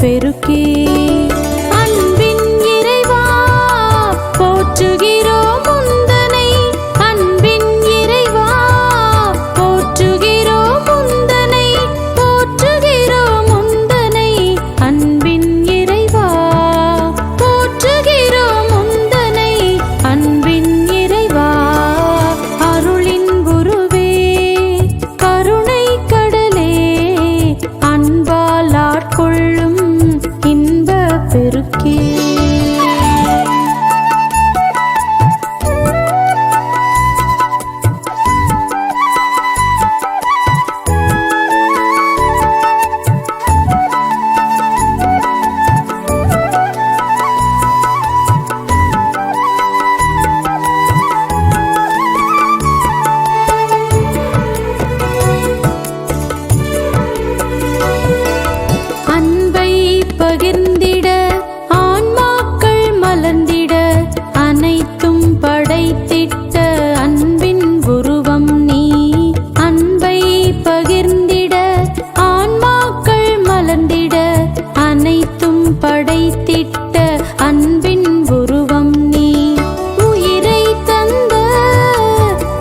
பெருக்கே. அன்பின் இறைவா போற்றுகிறோம் உந்தனை, அன்பின் இறைவா போற்றுகிறோம் உந்தனை, போற்றுகிறோம் உந்தனை, அன்பின் இறைவா போற்றுகிறோம் உந்தனை, அன்பின் இறைவா. அருளின் குருவே கருணை கடலே, அன்பால் ஆட்கொள்ளும் இன்ப பெருக்கே. அன்பை பகிர்ந்திட ஆன்மாக்கள் மலர்ந்திட, அனைத்தும் படைத்திட்ட அன்பின் உருவம் நீ. அன்பை பகிர்ந்திட ஆன்மாக்கள் மலர்ந்திட, அனைத்தும் படைத்திட்ட அன்பின் உருவம் நீ. உயிரை தந்த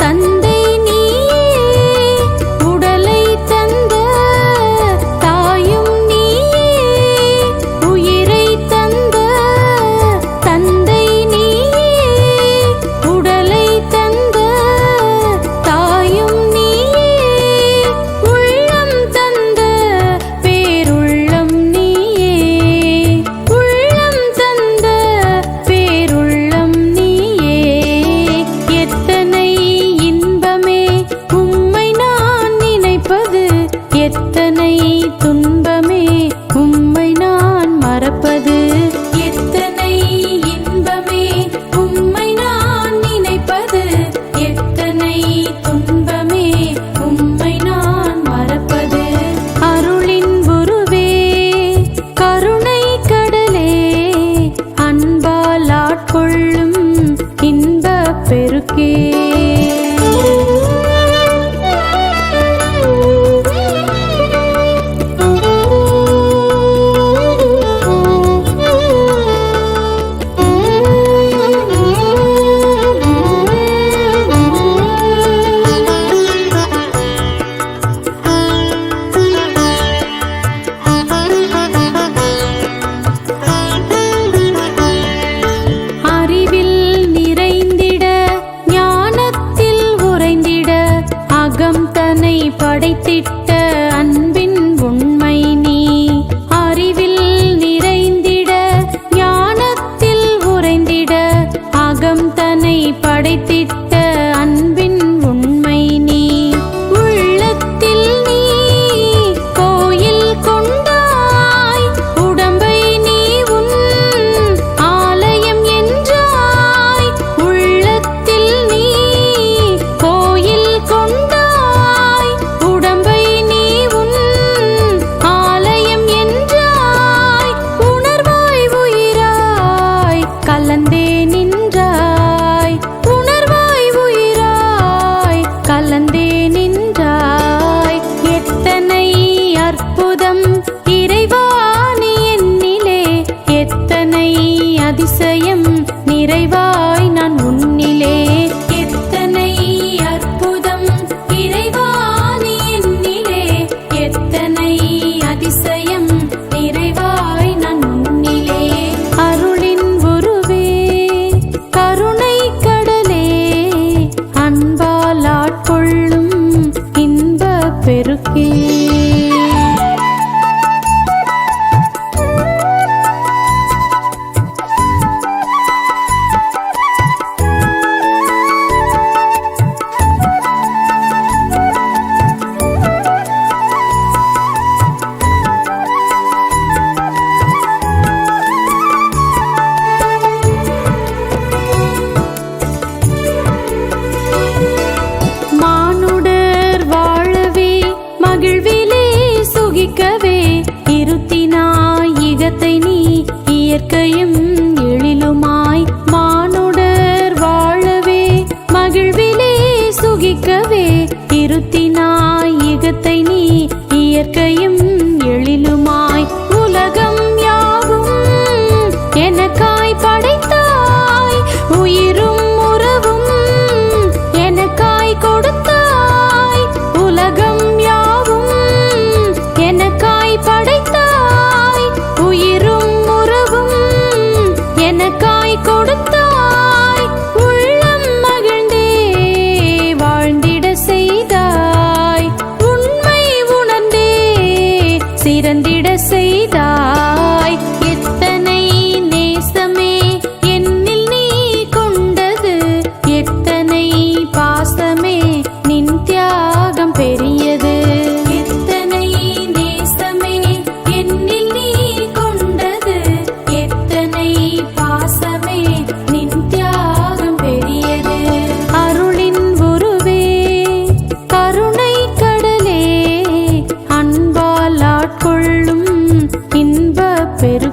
தந்தை நீயே, உடலை தந்த தாயும் நீயே. உயிரை தந்த தந்தை நீயே, உடலை தந்த தாயும் நீயே. உள்ளம் தந்த பேருள்ளம் நீயே, உள்ளம் தந்த பேருள்ளம் நீயே. எத்தனை இன்பமே உம்மை நான் நினைப்பது, எத்தனை துன்பமே உம்மை நான் மறப்பது. எத்தனை இன்பமே உம்மை நான் நினைப்பது, எத்தனை துன்பமே உம்மை நான் மறப்பது. அருளின் குருவே கருணை கடலே, அன்பால் ஆட்கொள்ளும் இன்ப பெருக்கே. அறிவில் நிறைந்திட ஞானத்தில் உறைந்திட, அகம் தன்னை படைத்திட்ட அன்பின் உண்மை நீ. அறிவில் நிறைந்திட ஞானத்தில் உறைந்திட, அகம் தன்னை படைத்திட்ட அன்பின் உண்மை நீ. உள்ளத்தில் நீ கோயில் கொண்டாய், உடம்பை நீ உன் ஆலயம் என்றாய். உள்ளத்தில் நீ கோயில் கொண்டாய், உடம்பை நீ உன் ஆலயம் என்றாய். உணர்வாய் உயிராய் கலந்தே நின்றாய், உணர்வாய் உயிராய் கலந்தே நின்றாய். எத்தனை அற்புதம் இறைவா நீ என்னிலே, எத்தனை அதிசயம் நிறைவாய் நான் உன்னிலே. எத்தனை அற்புதம் இறைவா நீ என்னிலே, எத்தனை அதிசயம் நிறைவாய் நான் உன்னிலே. அருளின் குருவே கருணை கடலே, அன்பால் ஆட்கொள்ளும் இன்ப பெருக்கே. மானுடர் வாழவே மகிழ்விலே சுகிக்கவே, இருத்தினாய் இகத்தை நீ இயற்கையும் எழிலுமாய். மானுடர் வாழவே மகிழ்விலே சுகிக்கவே, இருத்தினாய் இகத்தை நீ இயற்கையும் எழிலுமாய். உலகம் எனக்காய் படைத்தாய் உயிரும் உறவும் எனக்காய் கொடுத்தாய் உலகம் யாவும் எனக்காய் படைத்தாய் உயிரும் உறவும் எனக்காய் கொடுத்தாய் உள்ளம் மகிழ்ந்தே வாழ்ந்திட செய்தாய் உண்மை உணர்ந்தே சிறந்திட செய்தாய் எத்தனை நேசமே என்னில் நீ கொண்டது எத்தனை பாசமே நின் தியாகம் பெரியது எத்தனை நேசமே என்னில் நீ கொண்டது எத்தனை பாசமே நின் தியாகம் பெரியது அருளின் உருவே கருணை கடலே அன்பால் ஆட்கொள்ளும் இன்ப பெரு